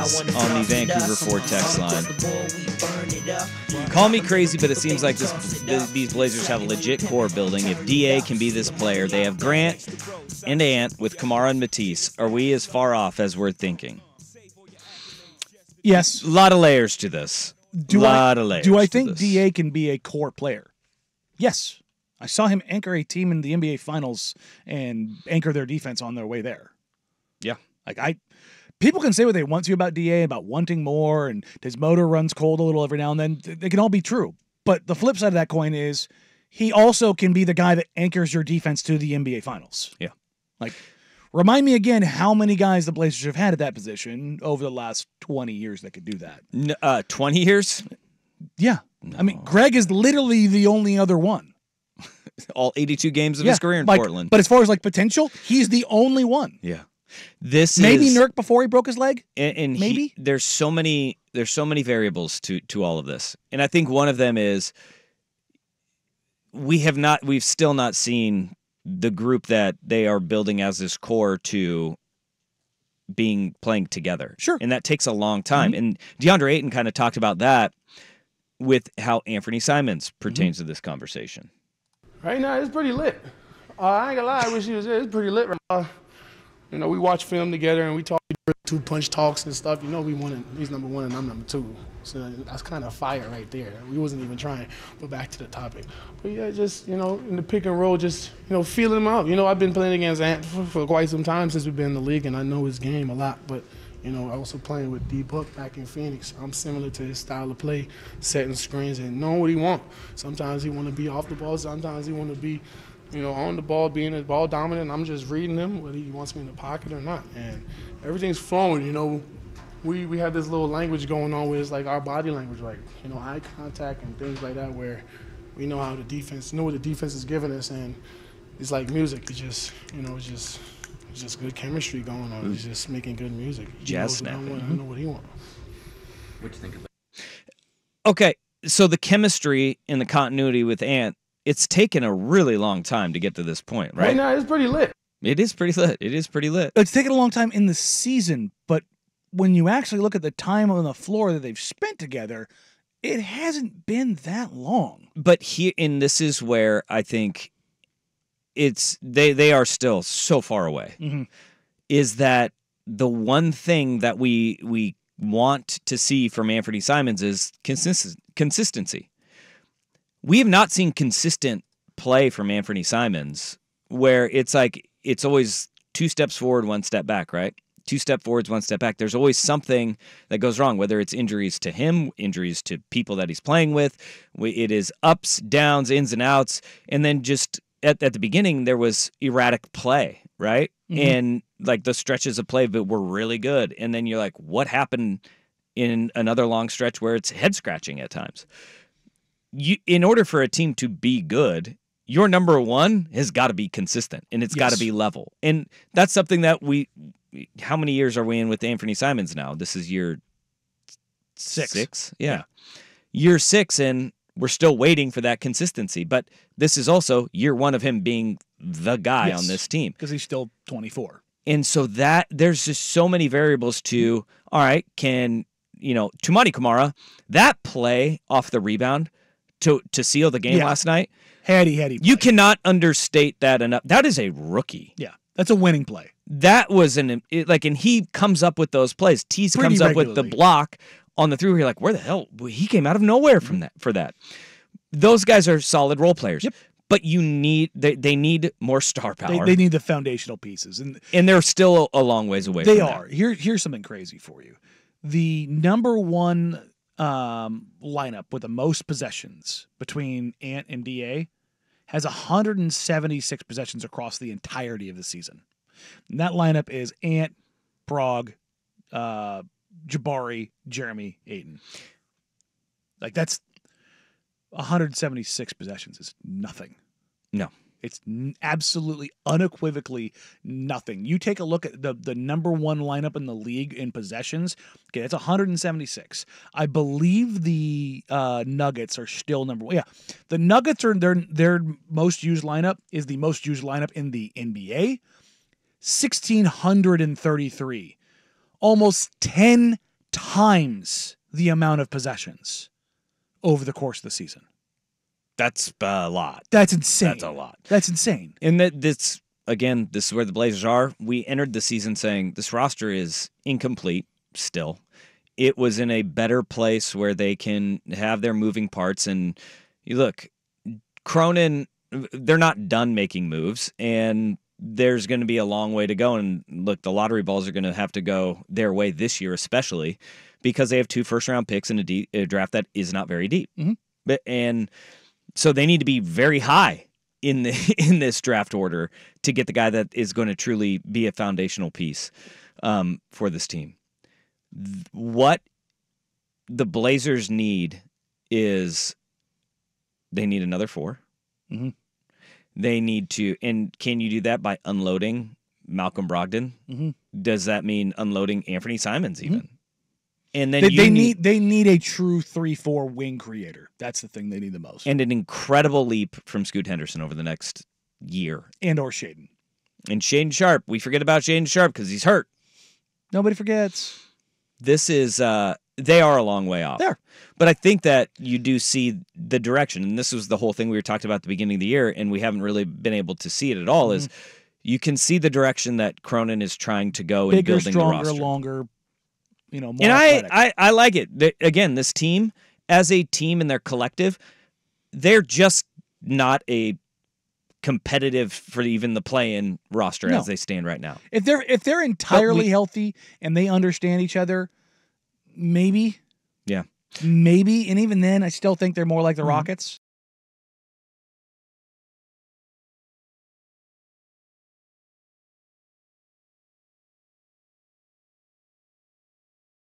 Chris on the Vancouver 4 text line. Call me crazy, but it seems like these Blazers have a legit core building. If DA can be this player, they have Grant and Ant with Kamara and Matisse. Are we as far off as we're thinking? Yes. A lot of layers to this. Do I think DA can be a core player? Yes. I saw him anchor a team in the NBA Finals and anchor their defense on their way there. Yeah. People can say what they want to about DA, about wanting more, and his motor runs cold a little every now and then. They can all be true. But the flip side of that coin is he also can be the guy that anchors your defense to the NBA Finals. Yeah. Remind me again how many guys the Blazers have had at that position over the last 20 years that could do that. 20 years? Yeah. No. I mean, Greg is literally the only other one. All 82 games of his career in Portland. But as far as potential, he's the only one. Yeah. Maybe Nurk before he broke his leg. And maybe there's so many variables to all of this, and I think one of them is we've still not seen the group that they are building as this core to playing together. Sure, and that takes a long time. Mm-hmm. And Deandre Ayton kind of talked about that with how Anthony Simons pertains to this conversation. Right now, it's pretty lit. I ain't gonna lie, I wish he was there. It's pretty lit right now. We watch film together and we talk two-punch talks and stuff. We wanted, he's number one and I'm number two. So that's kind of fire right there. We wasn't even trying. But back to the topic. But yeah, just, in the pick and roll, just, feeling him out. I've been playing against Ant for quite some time since we've been in the league, and I know his game a lot. But, also playing with D-Book back in Phoenix, I'm similar to his style of play, setting screens and knowing what he wants. Sometimes he want to be off the ball. Sometimes he want to be on the ball, being a ball dominant. I'm just reading him, whether he wants me in the pocket or not. And everything's flowing, We have this little language going on where it's our body language, eye contact and things like that, where we know how the defense, what the defense is giving us, and it's like music. It's just, it's just good chemistry going on. It's just making good music. Jazz snapping. I know what he wants. What do you think of that? Okay, so the chemistry and the continuity with Ant, it's taken a really long time to get to this point, right? Right now, it's pretty lit. It is pretty lit. It's taken a long time in the season, but when you actually look at the time on the floor that they've spent together, it hasn't been that long. But this is where I think they are still so far away. Mm-hmm. Is that the one thing that we want to see from Anthony Simons is consistency. We have not seen consistent play from Anthony Simons where it's always 2 steps forward, 1 step back, right? 2 step forwards, 1 step back. There's always something that goes wrong, whether it's injuries to him, injuries to people that he's playing with. It is ups, downs, ins and outs. And then just at the beginning, there was erratic play, right? Mm-hmm. And the stretches of play but were really good. And then you're like, what happened in another long stretch where it's head scratching at times? In order for a team to be good, your number one has got to be consistent, and it's got to be level. And that's something that how many years are we in with Anthony Simons now? This is year 6? Yeah. Year 6, and we're still waiting for that consistency. But this is also year 1 of him being the guy on this team. Because he's still 24. And so there's just so many variables to, all right, Tumani Kamara, that play off the rebound to seal the game last night. Heady play. You cannot understate that enough. That is a rookie. Yeah, that's a winning play. That was and he comes up with those plays. Tease comes up with the block on the three. Where you're like, where the hell? He came out of nowhere for that. Those guys are solid role players. Yep. But they need more star power. They need the foundational pieces, and they're still a long ways away. They from are. That. Here's something crazy for you. The number one lineup with the most possessions between Ant and DA has 176 possessions across the entirety of the season. And that lineup is Ant, Brog, Jabari, Jeremy, Ayton. That's 176 possessions is nothing. No. It's absolutely, unequivocally nothing. You take a look at the number one lineup in the league in possessions. Okay, it's 176. I believe the Nuggets are still number one. Yeah, the Nuggets are their most used lineup is the most used lineup in the NBA. 1,633, almost 10 times the amount of possessions over the course of the season. That's a lot. That's insane. That's a lot. That's insane. And this is where the Blazers are. We entered the season saying this roster is incomplete still. It was in a better place where they can have their moving parts. And you look, Cronin, they're not done making moves, and there's going to be a long way to go. And look, the lottery balls are going to have to go their way this year, especially because they have 2 first-round picks in a draft that is not very deep. Mm-hmm. And so they need to be very high in this draft order to get the guy that is going to truly be a foundational piece for this team. What the Blazers need is they need another 4. Mm-hmm. They need to, and can you do that by unloading Malcolm Brogdon? Mm-hmm. Does that mean unloading Anthony Simons even? Mm-hmm. And then they need a true 3-4 wing creator. That's the thing they need the most. And an incredible leap from Scoot Henderson over the next year. And or Shaden. And Shaden Sharp. We forget about Shaden Sharp because he's hurt. Nobody forgets. This is they are a long way off. There. But I think that you do see the direction, and this was the whole thing we were talking about at the beginning of the year, and we haven't really been able to see it at all, is you can see the direction that Cronin is trying to go in building stronger, the roster. Longer, more and athletic. I like it. Again, this team, as a team and their collective, they're just not a competitive for even the play-in roster as they stand right now. If they're entirely healthy and they understand each other, maybe. Yeah. Maybe, and even then, I still think they're more like the Rockets.